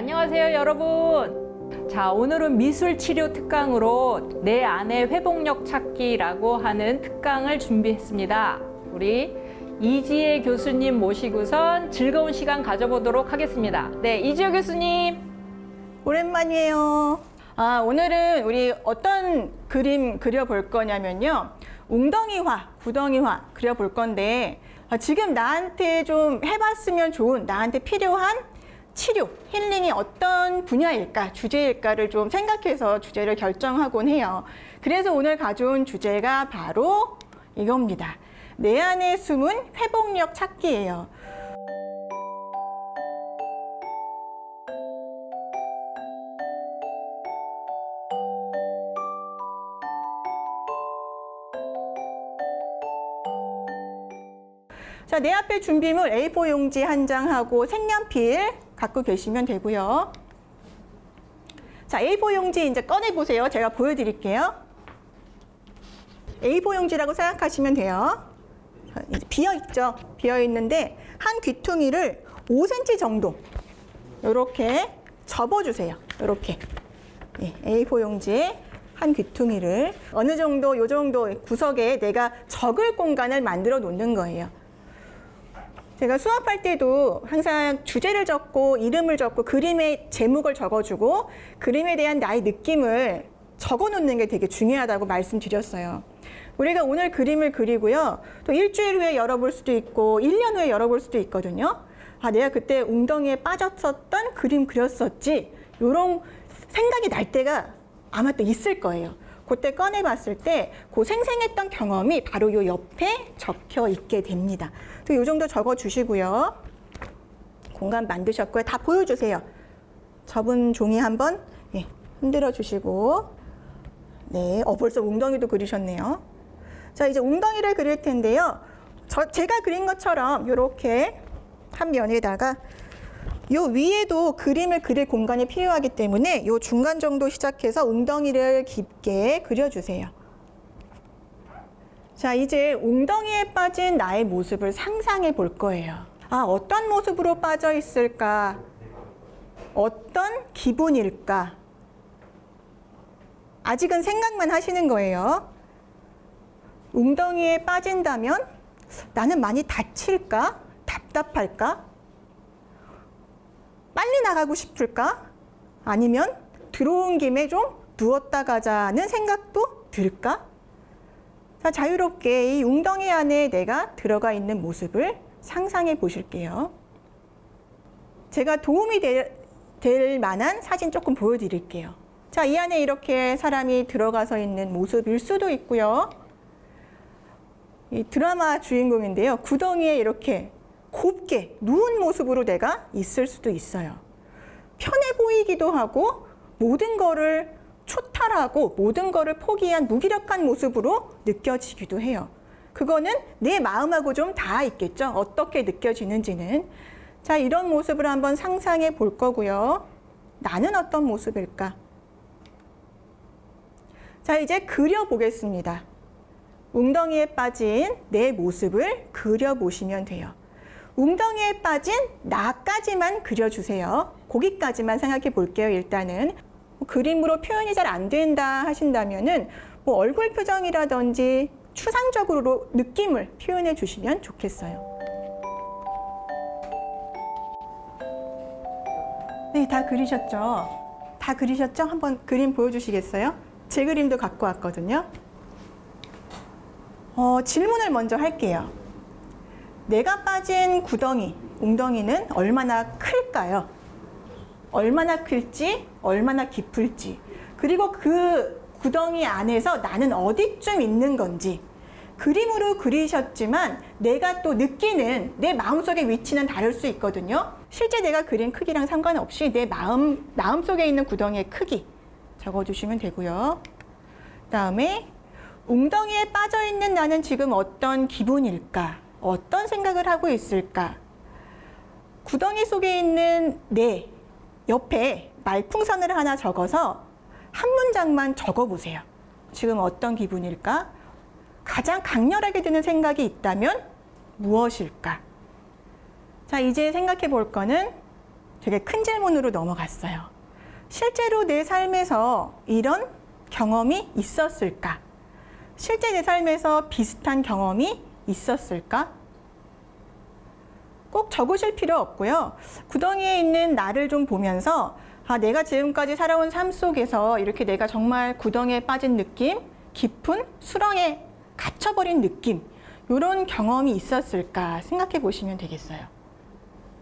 안녕하세요, 여러분. 자, 오늘은 미술치료 특강으로 내 안의 회복력 찾기라고 하는 특강을 준비했습니다. 우리 이지혜 교수님 모시고선 즐거운 시간 가져보도록 하겠습니다. 네, 이지혜 교수님. 오랜만이에요. 오늘은 우리 어떤 그림 그려볼 거냐면요. 웅덩이화, 구덩이화 그려볼 건데 지금 나한테 좀 해봤으면 좋은, 나한테 필요한 치료, 힐링이 어떤 분야일까, 주제일까를 좀 생각해서 주제를 결정하곤 해요. 그래서 오늘 가져온 주제가 바로 이겁니다. 내 안에 숨은 회복력 찾기예요. 자, 내 앞에 준비물 A4 용지 한 장하고 색연필 갖고 계시면 되고요. 자, A4 용지 이제 꺼내보세요. 제가 보여드릴게요. A4 용지라고 생각하시면 돼요. 이제 비어있죠? 비어있는데 한 귀퉁이를 5cm 정도 이렇게 접어주세요. 이렇게 A4 용지에 한 귀퉁이를 어느 정도, 요 정도 구석에 내가 적을 공간을 만들어 놓는 거예요. 제가 수업할 때도 항상 주제를 적고 이름을 적고 그림의 제목을 적어주고 그림에 대한 나의 느낌을 적어놓는 게 되게 중요하다고 말씀드렸어요. 우리가 오늘 그림을 그리고요. 또 일주일 후에 열어볼 수도 있고 1년 후에 열어볼 수도 있거든요. 내가 그때 웅덩이에 빠졌었던 그림 그렸었지. 이런 생각이 날 때가 아마 또 있을 거예요. 그때 꺼내봤을 때 그 생생했던 경험이 바로 요 옆에 적혀 있게 됩니다. 또 요 정도 적어주시고요. 공간 만드셨고요. 다 보여주세요. 접은 종이 한번 흔들어 주시고 벌써 웅덩이도 그리셨네요. 자, 이제 웅덩이를 그릴 텐데요. 제가 그린 것처럼 이렇게 한 면에다가 요 위에도 그림을 그릴 공간이 필요하기 때문에 요 중간 정도 시작해서 웅덩이를 깊게 그려주세요. 자, 이제 웅덩이에 빠진 나의 모습을 상상해 볼 거예요. 어떤 모습으로 빠져 있을까? 어떤 기분일까? 아직은 생각만 하시는 거예요. 웅덩이에 빠진다면 나는 많이 다칠까? 답답할까? 빨리 나가고 싶을까? 아니면 들어온 김에 좀 누웠다 가자는 생각도 들까? 자, 자유롭게 이 웅덩이 안에 내가 들어가 있는 모습을 상상해 보실게요. 제가 도움이 될 만한 사진 조금 보여드릴게요. 자, 이 안에 이렇게 사람이 들어가서 있는 모습일 수도 있고요. 이 드라마 주인공인데요. 구덩이에 이렇게 곱게 누운 모습으로 내가 있을 수도 있어요. 편해 보이기도 하고 모든 거를 초탈하고 모든 거를 포기한 무기력한 모습으로 느껴지기도 해요. 그거는 내 마음하고 좀 닿아 있겠죠. 어떻게 느껴지는지는. 자, 이런 모습을 한번 상상해 볼 거고요. 나는 어떤 모습일까? 자, 이제 그려보겠습니다. 웅덩이에 빠진 내 모습을 그려보시면 돼요. 웅덩이에 빠진 나까지만 그려주세요. 거기까지만 생각해 볼게요. 일단은 그림으로 표현이 잘 안 된다 하신다면은 얼굴 표정이라든지 추상적으로 느낌을 표현해 주시면 좋겠어요. 네, 다 그리셨죠? 다 그리셨죠? 한번 그림 보여주시겠어요? 제 그림도 갖고 왔거든요. 질문을 먼저 할게요. 내가 빠진 구덩이, 웅덩이는 얼마나 클까요? 얼마나 클지, 얼마나 깊을지, 그리고 그 구덩이 안에서 나는 어디쯤 있는 건지 그림으로 그리셨지만 내가 또 느끼는 내 마음속의 위치는 다를 수 있거든요. 실제 내가 그린 크기랑 상관없이 내 마음속에 있는 구덩이의 크기 적어주시면 되고요. 그다음에 웅덩이에 빠져있는 나는 지금 어떤 기분일까? 어떤 생각을 하고 있을까? 구덩이 속에 있는 내 옆에 말풍선을 하나 적어서 한 문장만 적어보세요. 지금 어떤 기분일까? 가장 강렬하게 드는 생각이 있다면 무엇일까? 자, 이제 생각해 볼 거는 되게 큰 질문으로 넘어갔어요. 실제로 내 삶에서 이런 경험이 있었을까? 실제 내 삶에서 비슷한 경험이 있었을까? 꼭 적으실 필요 없고요. 구덩이에 있는 나를 좀 보면서 내가 지금까지 살아온 삶 속에서 이렇게 내가 정말 구덩이에 빠진 느낌, 깊은 수렁에 갇혀버린 느낌, 이런 경험이 있었을까 생각해 보시면 되겠어요.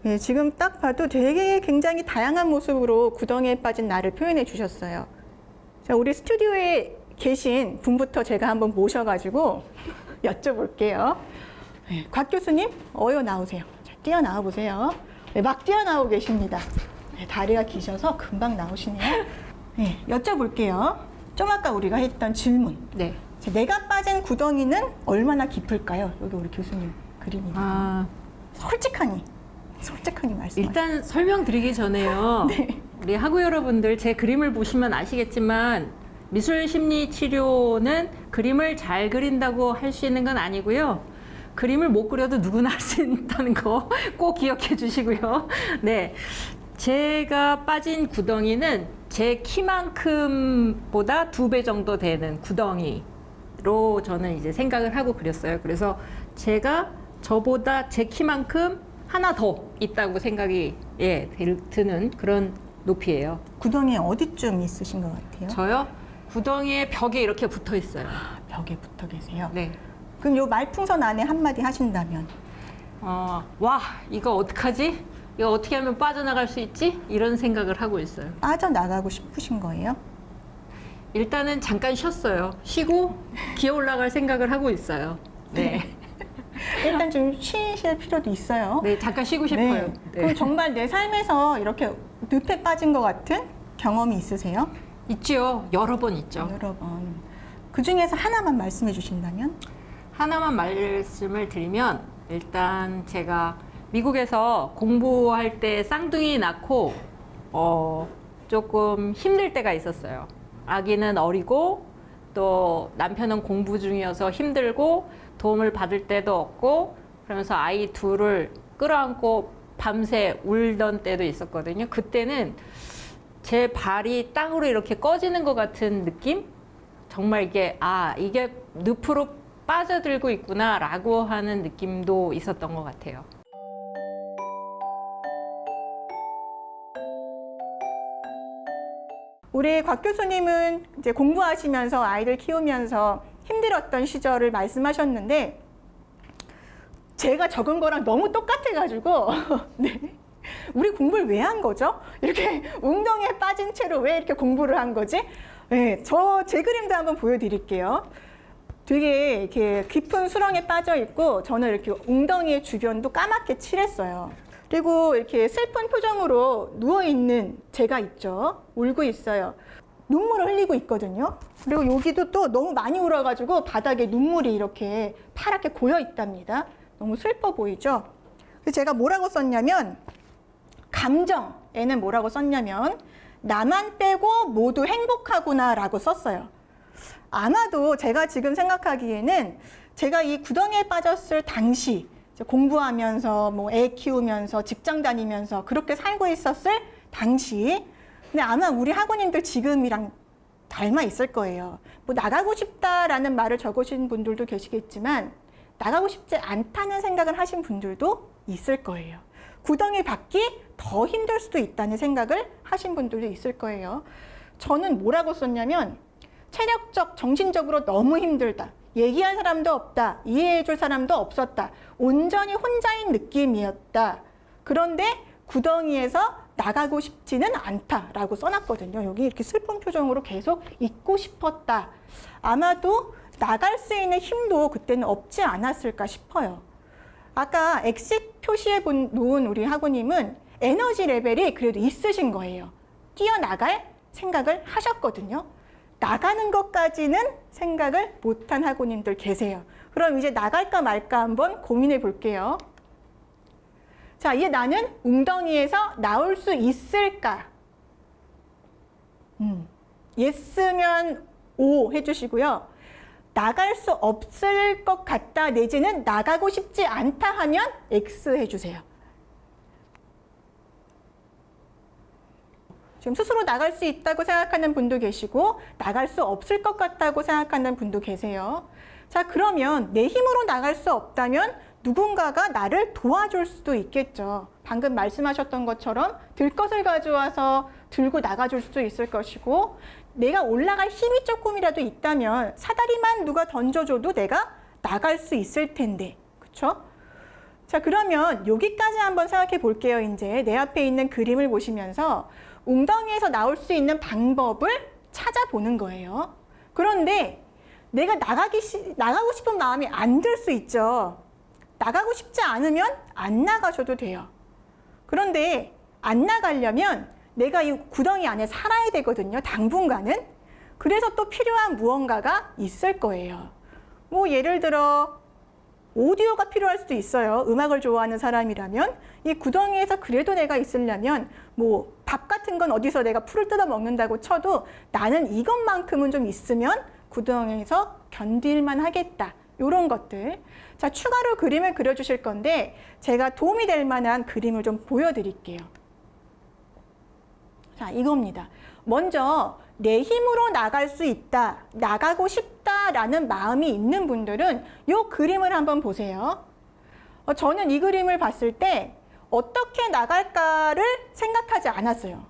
네, 지금 딱 봐도 되게 굉장히 다양한 모습으로 구덩이에 빠진 나를 표현해 주셨어요. 자, 우리 스튜디오에 계신 분부터 제가 한번 모셔가지고 여쭤볼게요. 네, 곽 교수님, 나오세요. 자, 뛰어나와 보세요. 네, 막 뛰어나오고 계십니다. 네, 다리가 기셔서 금방 나오시네요. 네, 여쭤볼게요. 좀 아까 우리가 했던 질문. 네. 자, 내가 빠진 구덩이는 얼마나 깊을까요? 여기 우리 교수님 그림입니다. 솔직하니 말씀하세요. 일단 설명드리기 전에요. 네. 우리 학우 여러분들 제 그림을 보시면 아시겠지만 미술 심리 치료는 그림을 잘 그린다고 할 수 있는 건 아니고요. 그림을 못 그려도 누구나 할 수 있다는 거 꼭 기억해 주시고요. 네. 제가 빠진 구덩이는 제 키만큼보다 2배 정도 되는 구덩이로 저는 이제 생각을 하고 그렸어요. 그래서 제가 저보다 제 키만큼 하나 더 있다고 생각이 드는 그런 높이예요. 구덩이에 어디쯤 있으신 것 같아요? 저요? 구덩이에 벽에 이렇게 붙어 있어요. 벽에 붙어 계세요? 네. 그럼 요 말풍선 안에 한마디 하신다면? 와, 이거 어떡하지? 이거 어떻게 하면 빠져나갈 수 있지? 이런 생각을 하고 있어요. 빠져나가고 싶으신 거예요? 일단은 잠깐 쉬었어요. 쉬고 기어 올라갈 생각을 하고 있어요. 네. 일단 좀 쉬실 필요도 있어요. 네, 잠깐 쉬고 싶어요. 네. 그럼 정말 내 삶에서 이렇게 늪에 빠진 것 같은 경험이 있으세요? 있지요. 여러 번 있죠. 여러 번. 그 중에서 하나만 말씀해 주신다면? 하나만 말씀을 드리면 일단 제가 미국에서 공부할 때 쌍둥이 낳고 조금 힘들 때가 있었어요. 아기는 어리고 또 남편은 공부 중이어서 힘들고 도움을 받을 때도 없고 그러면서 아이 둘을 끌어안고 밤새 울던 때도 있었거든요. 그때는 제 발이 땅으로 이렇게 꺼지는 것 같은 느낌? 정말 이게 늪으로 빠져들고 있구나 라고 하는 느낌도 있었던 것 같아요. 우리 곽 교수님은 이제 공부하시면서 아이들 키우면서 힘들었던 시절을 말씀하셨는데 제가 적은 거랑 너무 똑같아가지고 네. 우리 공부를 왜 한 거죠? 이렇게 웅덩이에 빠진 채로 왜 이렇게 공부를 한 거지? 네, 제 그림도 한번 보여드릴게요. 되게 이렇게 깊은 수렁에 빠져 있고 저는 이렇게 웅덩이의 주변도 까맣게 칠했어요. 그리고 이렇게 슬픈 표정으로 누워있는 제가 있죠. 울고 있어요. 눈물을 흘리고 있거든요. 그리고 여기도 또 너무 많이 울어가지고 바닥에 눈물이 이렇게 파랗게 고여 있답니다. 너무 슬퍼 보이죠? 그래서 제가 뭐라고 썼냐면 감정에는 뭐라고 썼냐면 나만 빼고 모두 행복하구나 라고 썼어요. 아마도 제가 지금 생각하기에는 제가 이 구덩이에 빠졌을 당시 공부하면서 애 키우면서 직장 다니면서 그렇게 살고 있었을 당시 근데 아마 우리 학우님들 지금이랑 닮아 있을 거예요. 나가고 싶다라는 말을 적으신 분들도 계시겠지만 나가고 싶지 않다는 생각을 하신 분들도 있을 거예요. 구덩이 밖이 더 힘들 수도 있다는 생각을 하신 분들도 있을 거예요. 저는 뭐라고 썼냐면 체력적, 정신적으로 너무 힘들다. 얘기할 사람도 없다. 이해해 줄 사람도 없었다. 온전히 혼자인 느낌이었다. 그런데 구덩이에서 나가고 싶지는 않다라고 써놨거든요. 여기 이렇게 슬픈 표정으로 계속 있고 싶었다. 아마도 나갈 수 있는 힘도 그때는 없지 않았을까 싶어요. 아까 엑싯 표시해 놓은 우리 학우님은 에너지 레벨이 그래도 있으신 거예요. 뛰어나갈 생각을 하셨거든요. 나가는 것까지는 생각을 못한 학우님들 계세요. 그럼 이제 나갈까 말까 한번 고민해 볼게요. 자, 이제 나는 웅덩이에서 나올 수 있을까? 예스면 O 해주시고요. 나갈 수 없을 것 같다 내지는 나가고 싶지 않다 하면 X 해주세요. 지금 스스로 나갈 수 있다고 생각하는 분도 계시고 나갈 수 없을 것 같다고 생각하는 분도 계세요. 자, 그러면 내 힘으로 나갈 수 없다면 누군가가 나를 도와줄 수도 있겠죠. 방금 말씀하셨던 것처럼 들 것을 가져와서 들고 나가줄 수도 있을 것이고, 내가 올라갈 힘이 조금이라도 있다면 사다리만 누가 던져줘도 내가 나갈 수 있을 텐데, 그렇죠? 자, 그러면 여기까지 한번 생각해 볼게요. 이제 내 앞에 있는 그림을 보시면서 웅덩이에서 나올 수 있는 방법을 찾아보는 거예요. 그런데 내가 나가고 싶은 마음이 안 들 수 있죠. 나가고 싶지 않으면 안 나가셔도 돼요. 그런데 안 나가려면 내가 이 구덩이 안에 살아야 되거든요. 당분간은. 그래서 또 필요한 무언가가 있을 거예요. 뭐 예를 들어 오디오가 필요할 수도 있어요. 음악을 좋아하는 사람이라면. 이 구덩이에서 그래도 내가 있으려면 뭐 밥 같은 건 어디서 내가 풀을 뜯어 먹는다고 쳐도 나는 이것만큼은 좀 있으면 구덩이에서 견딜만 하겠다. 이런 것들. 자, 추가로 그림을 그려주실 건데 제가 도움이 될 만한 그림을 좀 보여드릴게요. 자, 이겁니다. 먼저 내 힘으로 나갈 수 있다, 나가고 싶다라는 마음이 있는 분들은 이 그림을 한번 보세요. 저는 이 그림을 봤을 때 어떻게 나갈까를 생각하지 않았어요.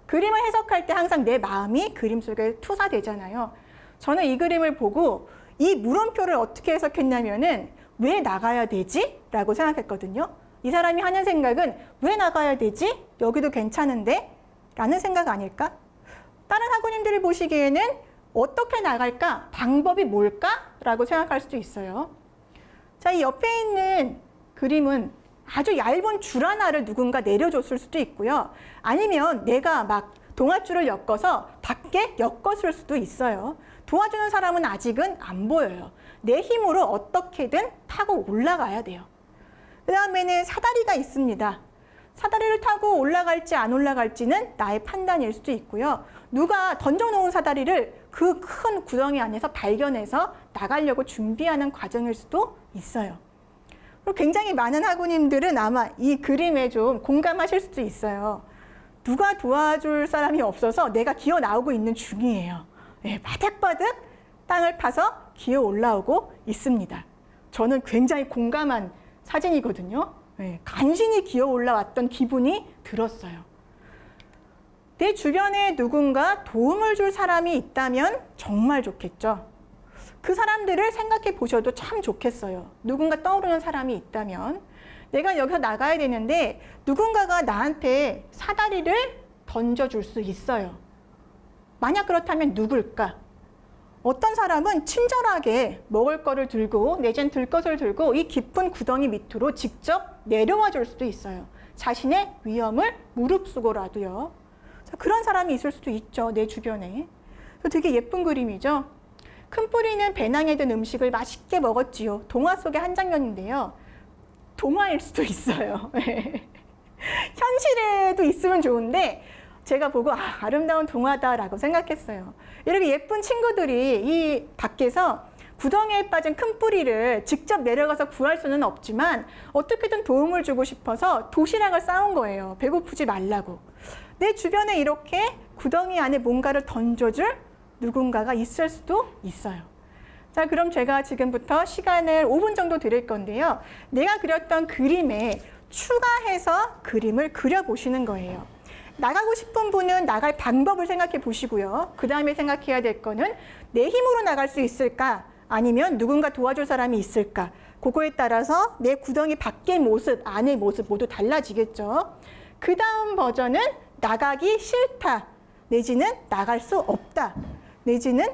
그림을 해석할 때 항상 내 마음이 그림 속에 투사되잖아요. 저는 이 그림을 보고 이 물음표를 어떻게 해석했냐면은 왜 나가야 되지? 라고 생각했거든요. 이 사람이 하는 생각은 왜 나가야 되지? 여기도 괜찮은데? 라는 생각 아닐까? 다른 학우님들이 보시기에는 어떻게 나갈까? 방법이 뭘까? 라고 생각할 수도 있어요. 자, 이 옆에 있는 그림은 아주 얇은 줄 하나를 누군가 내려줬을 수도 있고요. 아니면 내가 막 동아줄을 엮어서 밖에 엮었을 수도 있어요. 도와주는 사람은 아직은 안 보여요. 내 힘으로 어떻게든 타고 올라가야 돼요. 그 다음에는 사다리가 있습니다. 사다리를 타고 올라갈지 안 올라갈지는 나의 판단일 수도 있고요. 누가 던져놓은 사다리를 그 큰 구덩이 안에서 발견해서 나가려고 준비하는 과정일 수도 있어요. 그리고 굉장히 많은 학우님들은 아마 이 그림에 좀 공감하실 수도 있어요. 누가 도와줄 사람이 없어서 내가 기어 나오고 있는 중이에요. 네, 바닥바닥 땅을 파서 기어 올라오고 있습니다. 저는 굉장히 공감한 사진이거든요. 네, 간신히 기어 올라왔던 기분이 들었어요. 내 주변에 누군가 도움을 줄 사람이 있다면 정말 좋겠죠. 그 사람들을 생각해 보셔도 참 좋겠어요. 누군가 떠오르는 사람이 있다면. 내가 여기서 나가야 되는데 누군가가 나한테 사다리를 던져줄 수 있어요. 만약 그렇다면 누굴까? 어떤 사람은 친절하게 먹을 거를 들고 내지는 들 것을 들고 이 깊은 구덩이 밑으로 직접 내려와 줄 수도 있어요. 자신의 위험을 무릅쓰고라도요. 자, 그런 사람이 있을 수도 있죠. 내 주변에. 되게 예쁜 그림이죠. 큰 뿌리는 배낭에 든 음식을 맛있게 먹었지요. 동화 속의 한 장면인데요. 동화일 수도 있어요. 현실에도 있으면 좋은데 제가 보고 아름다운 동화다라고 생각했어요. 이렇게 예쁜 친구들이 이 밖에서 구덩이에 빠진 큰 뿌리를 직접 내려가서 구할 수는 없지만 어떻게든 도움을 주고 싶어서 도시락을 싸온 거예요. 배고프지 말라고. 내 주변에 이렇게 구덩이 안에 뭔가를 던져줄 누군가가 있을 수도 있어요. 자, 그럼 제가 지금부터 시간을 5분 정도 드릴 건데요. 내가 그렸던 그림에 추가해서 그림을 그려보시는 거예요. 나가고 싶은 분은 나갈 방법을 생각해 보시고요. 그 다음에 생각해야 될 거는 내 힘으로 나갈 수 있을까? 아니면 누군가 도와줄 사람이 있을까? 그거에 따라서 내 구덩이 밖의 모습, 안의 모습 모두 달라지겠죠. 그 다음 버전은 나가기 싫다. 내지는 나갈 수 없다. 내지는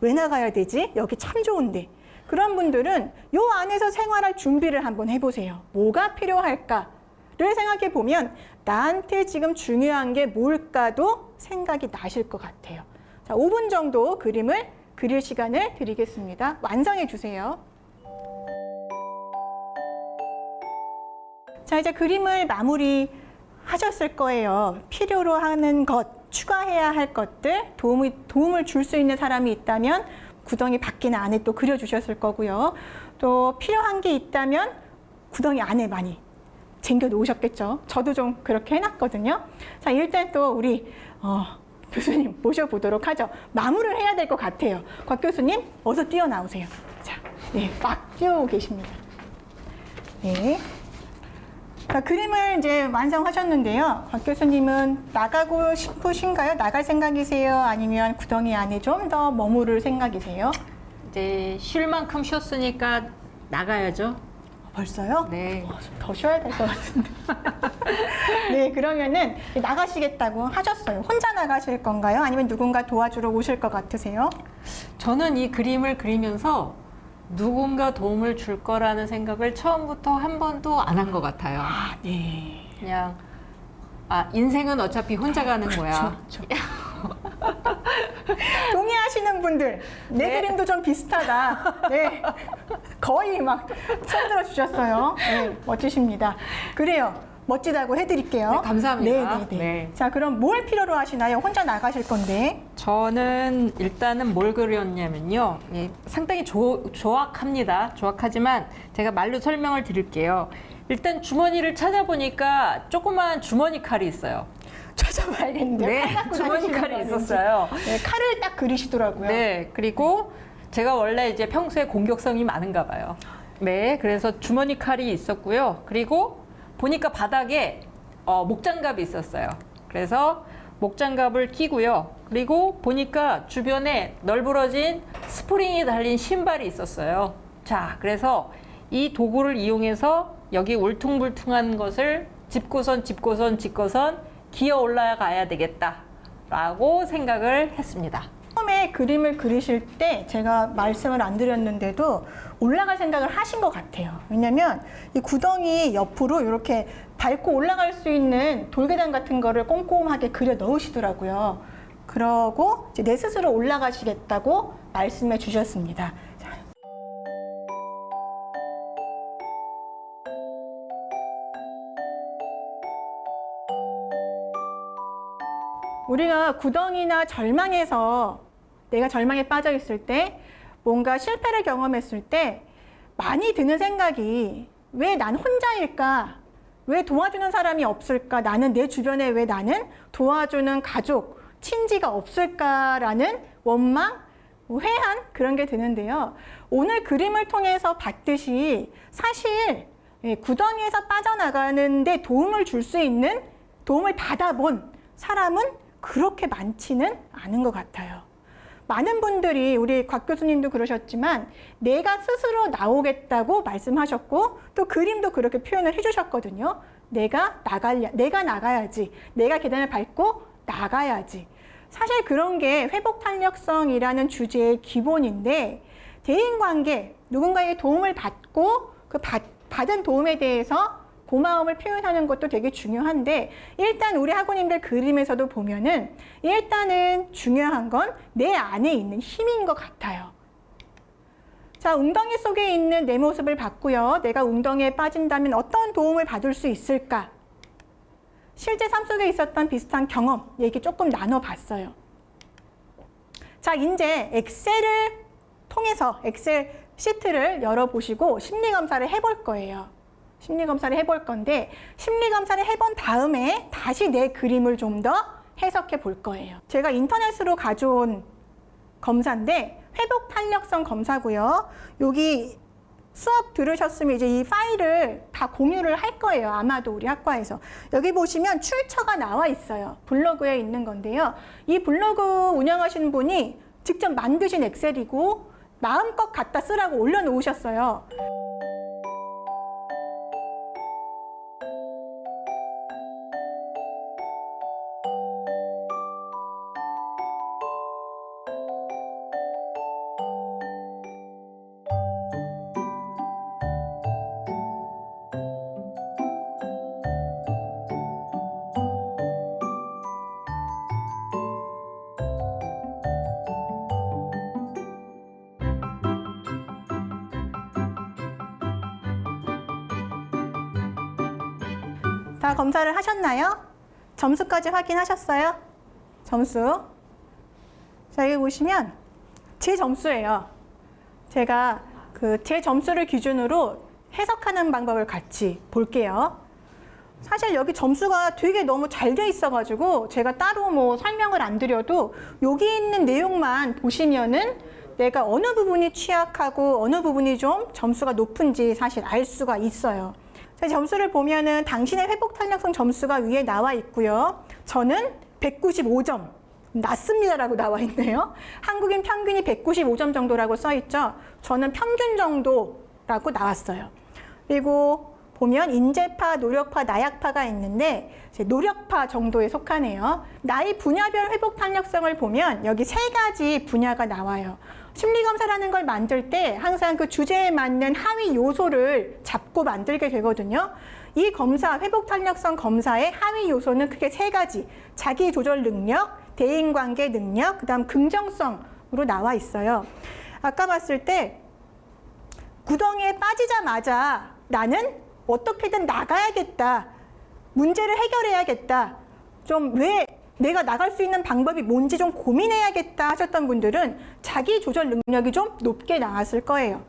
왜 나가야 되지? 여기 참 좋은데. 그런 분들은 요 안에서 생활할 준비를 한번 해보세요. 뭐가 필요할까를 생각해 보면 나한테 지금 중요한 게 뭘까도 생각이 나실 것 같아요. 자, 5분 정도 그림을 그릴 시간을 드리겠습니다. 완성해 주세요. 자, 이제 그림을 마무리 하셨을 거예요. 필요로 하는 것, 추가해야 할 것들, 도움을 줄 수 있는 사람이 있다면 구덩이 밖이나 안에 또 그려주셨을 거고요. 또 필요한 게 있다면 구덩이 안에 많이 쟁겨 놓으셨겠죠. 저도 좀 그렇게 해놨거든요. 자, 일단 또 우리 교수님 모셔보도록 하죠. 마무리를 해야 될 것 같아요. 곽 교수님, 어서 뛰어나오세요. 자, 네, 막 뛰어오고 계십니다. 네. 자, 그림을 이제 완성하셨는데요. 곽 교수님은 나가고 싶으신가요? 나갈 생각이세요? 아니면 구덩이 안에 좀 더 머무를 생각이세요? 이제 쉴 만큼 쉬었으니까 나가야죠. 벌써요? 네. 더 쉬어야 될 것 같은데. 네, 그러면은 나가시겠다고 하셨어요. 혼자 나가실 건가요? 아니면 누군가 도와주러 오실 것 같으세요? 저는 이 그림을 그리면서 누군가 도움을 줄 거라는 생각을 처음부터 한 번도 안 한 것 같아요. 아, 네. 그냥 인생은 어차피 혼자 가는 거야. 그렇죠. 동의하시는 분들, 내 네. 그림도 좀 비슷하다. 네, 거의 막 손들어 주셨어요. 네, 멋지십니다. 그래요. 멋지다고 해드릴게요. 네, 감사합니다. 네. 네. 자, 그럼 뭘 필요로 하시나요? 혼자 나가실 건데. 저는 일단은 뭘 그렸냐면요. 예, 상당히 조악합니다. 조악하지만 제가 말로 설명을 드릴게요. 일단 주머니를 찾아보니까 조그만 주머니 칼이 있어요. 찾아봐야겠는데. 네, 주머니 칼이 있었어요. 네, 칼을 딱 그리시더라고요. 네, 그리고 제가 원래 이제 평소에 공격성이 많은가 봐요. 네, 그래서 주머니 칼이 있었고요. 그리고 보니까 바닥에 목장갑이 있었어요. 그래서 목장갑을 끼고요. 그리고 보니까 주변에 널브러진 스프링이 달린 신발이 있었어요. 자, 그래서 이 도구를 이용해서 여기 울퉁불퉁한 것을 짚고선 기어 올라가야 되겠다라고 생각을 했습니다. 처음에 그림을 그리실 때 제가 말씀을 안 드렸는데도 올라갈 생각을 하신 것 같아요. 왜냐면 이 구덩이 옆으로 이렇게 밟고 올라갈 수 있는 돌계단 같은 거를 꼼꼼하게 그려 넣으시더라고요. 그러고 이제 내 스스로 올라가시겠다고 말씀해 주셨습니다. 자. 우리가 구덩이나 절망에서 내가 절망에 빠져 있을 때 뭔가 실패를 경험했을 때 많이 드는 생각이 왜 난 혼자일까? 왜 도와주는 사람이 없을까? 나는 내 주변에 왜 나는 도와주는 가족, 친지가 없을까라는 원망, 회한 그런 게 드는데요. 오늘 그림을 통해서 봤듯이 사실 구덩이에서 빠져나가는데 도움을 줄 수 있는 도움을 받아본 사람은 그렇게 많지는 않은 것 같아요. 많은 분들이 우리 곽 교수님도 그러셨지만 내가 스스로 나오겠다고 말씀하셨고 또 그림도 그렇게 표현을 해주셨거든요. 내가 나가야지. 내가 계단을 밟고 나가야지. 사실 그런 게 회복 탄력성이라는 주제의 기본인데 대인관계, 누군가의 도움을 받고 그 받은 도움에 대해서 고마움을 표현하는 것도 되게 중요한데 일단 우리 학우님들 그림에서도 보면은 일단은 중요한 건 내 안에 있는 힘인 것 같아요. 자, 웅덩이 속에 있는 내 모습을 봤고요. 내가 웅덩이에 빠진다면 어떤 도움을 받을 수 있을까? 실제 삶 속에 있었던 비슷한 경험 얘기 조금 나눠봤어요. 자, 이제 엑셀을 통해서 엑셀 시트를 열어보시고 심리검사를 해볼 거예요. 심리검사를 해볼 건데 심리검사를 해본 다음에 다시 내 그림을 좀 더 해석해 볼 거예요. 제가 인터넷으로 가져온 검사인데 회복 탄력성 검사고요. 여기 수업 들으셨으면 이제 이 파일을 다 공유를 할 거예요. 아마도 우리 학과에서. 여기 보시면 출처가 나와 있어요. 블로그에 있는 건데요. 이 블로그 운영하시는 분이 직접 만드신 엑셀이고 마음껏 갖다 쓰라고 올려놓으셨어요. 다 검사를 하셨나요? 점수까지 확인하셨어요? 점수. 자, 여기 보시면 제 점수예요. 제가 제 점수를 기준으로 해석하는 방법을 같이 볼게요. 사실 여기 점수가 되게 너무 잘 돼 있어가지고 제가 따로 뭐 설명을 안 드려도 여기 있는 내용만 보시면은 내가 어느 부분이 취약하고 어느 부분이 좀 점수가 높은지 사실 알 수가 있어요. 자, 점수를 보면은 당신의 회복 탄력성 점수가 위에 나와 있고요. 저는 195점. 낮습니다라고 나와 있네요. 한국인 평균이 195점 정도라고 써 있죠. 저는 평균 정도라고 나왔어요. 그리고 보면 인재파, 노력파, 나약파가 있는데 이제 노력파 정도에 속하네요. 나이 분야별 회복 탄력성을 보면 여기 3가지 분야가 나와요. 심리검사라는 걸 만들 때 항상 그 주제에 맞는 하위 요소를 잡고 만들게 되거든요. 이 검사, 회복 탄력성 검사의 하위 요소는 크게 3가지. 자기 조절 능력, 대인관계 능력, 그다음 긍정성으로 나와 있어요. 아까 봤을 때 구덩이에 빠지자마자 나는 어떻게든 나가야겠다. 문제를 해결해야겠다. 좀 왜 내가 나갈 수 있는 방법이 뭔지 좀 고민해야겠다 하셨던 분들은 자기 조절 능력이 좀 높게 나왔을 거예요.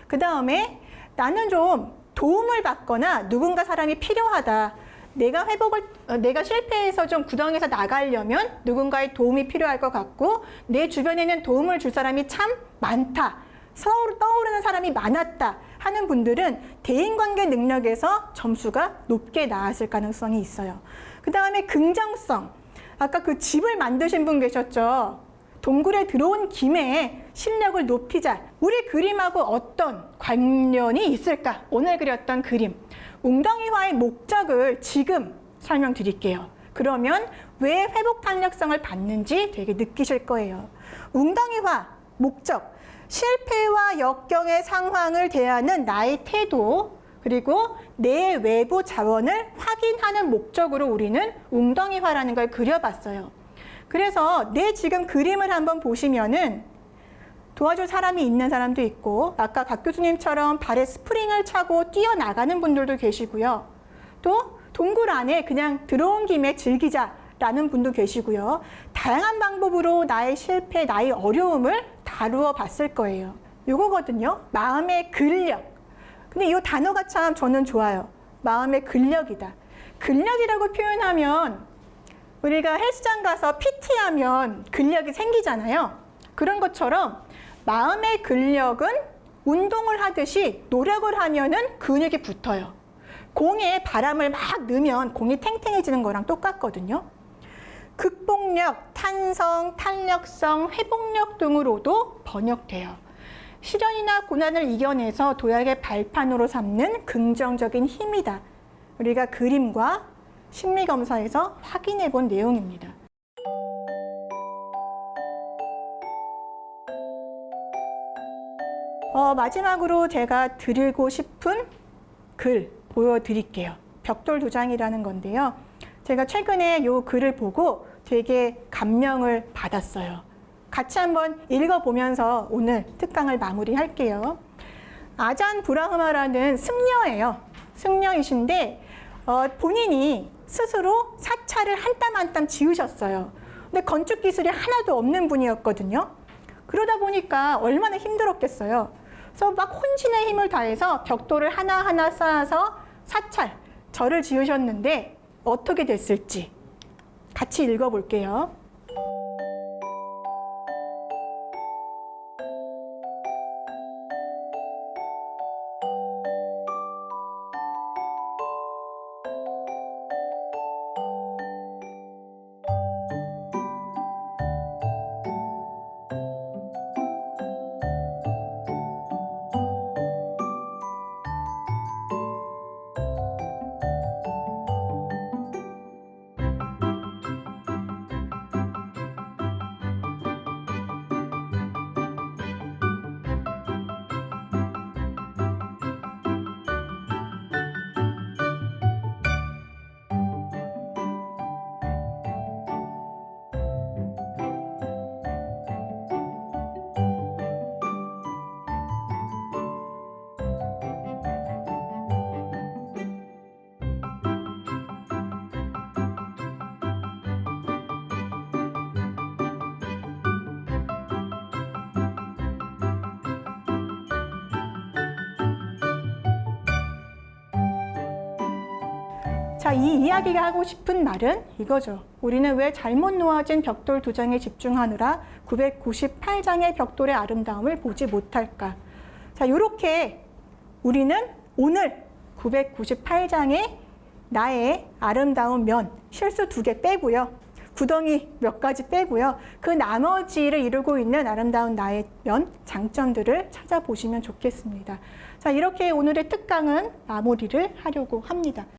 그 다음에 나는 좀 도움을 받거나 누군가 사람이 필요하다. 내가 실패해서 좀 구덩이에서 나가려면 누군가의 도움이 필요할 것 같고 내 주변에는 도움을 줄 사람이 참 많다. 서로 떠오르는 사람이 많았다 하는 분들은 대인관계 능력에서 점수가 높게 나왔을 가능성이 있어요. 그 다음에 긍정성. 아까 그 집을 만드신 분 계셨죠? 동굴에 들어온 김에 실력을 높이자. 우리 그림하고 어떤 관련이 있을까? 오늘 그렸던 그림. 웅덩이화의 목적을 지금 설명드릴게요. 그러면 왜 회복 탄력성을 받는지 되게 느끼실 거예요. 웅덩이화, 목적. 실패와 역경의 상황을 대하는 나의 태도, 그리고 내 외부 자원을 확인하는 목적으로 우리는 웅덩이화라는 걸 그려봤어요. 그래서 내 지금 그림을 한번 보시면은 도와줄 사람이 있는 사람도 있고 아까 박 교수님처럼 발에 스프링을 차고 뛰어나가는 분들도 계시고요. 또 동굴 안에 그냥 들어온 김에 즐기자라는 분도 계시고요. 다양한 방법으로 나의 실패, 나의 어려움을 다루어 봤을 거예요. 요거거든요. 마음의 근력. 근데 이 단어가 참 저는 좋아요. 마음의 근력이다. 근력이라고 표현하면 우리가 헬스장 가서 PT하면 근력이 생기잖아요. 그런 것처럼 마음의 근력은 운동을 하듯이 노력을 하면은 근육이 붙어요. 공에 바람을 막 넣으면 공이 탱탱해지는 거랑 똑같거든요. 극복력, 탄성, 탄력성, 회복력 등으로도 번역돼요. 시련이나 고난을 이겨내서 도약의 발판으로 삼는 긍정적인 힘이다. 우리가 그림과 심리검사에서 확인해 본 내용입니다. 마지막으로 제가 드리고 싶은 글 보여드릴게요. 벽돌 2장이라는 건데요. 제가 최근에 이 글을 보고 되게 감명을 받았어요. 같이 한번 읽어보면서 오늘 특강을 마무리할게요. 아잔 브라흐마라는 승려예요. 승려이신데 본인이 스스로 사찰을 한 땀 한 땀 지으셨어요. 근데 건축 기술이 하나도 없는 분이었거든요. 그러다 보니까 얼마나 힘들었겠어요. 그래서 막 혼신의 힘을 다해서 벽돌을 하나하나 쌓아서 사찰, 절을 지으셨는데 어떻게 됐을지 같이 읽어볼게요. 자, 이 이야기가 하고 싶은 말은 이거죠. 우리는 왜 잘못 놓아진 벽돌 2장에 집중하느라 998장의 벽돌의 아름다움을 보지 못할까? 자, 이렇게 우리는 오늘 998장의 나의 아름다운 면, 실수 2개 빼고요. 구덩이 몇 가지 빼고요. 그 나머지를 이루고 있는 아름다운 나의 면, 장점들을 찾아보시면 좋겠습니다. 자, 이렇게 오늘의 특강은 마무리를 하려고 합니다.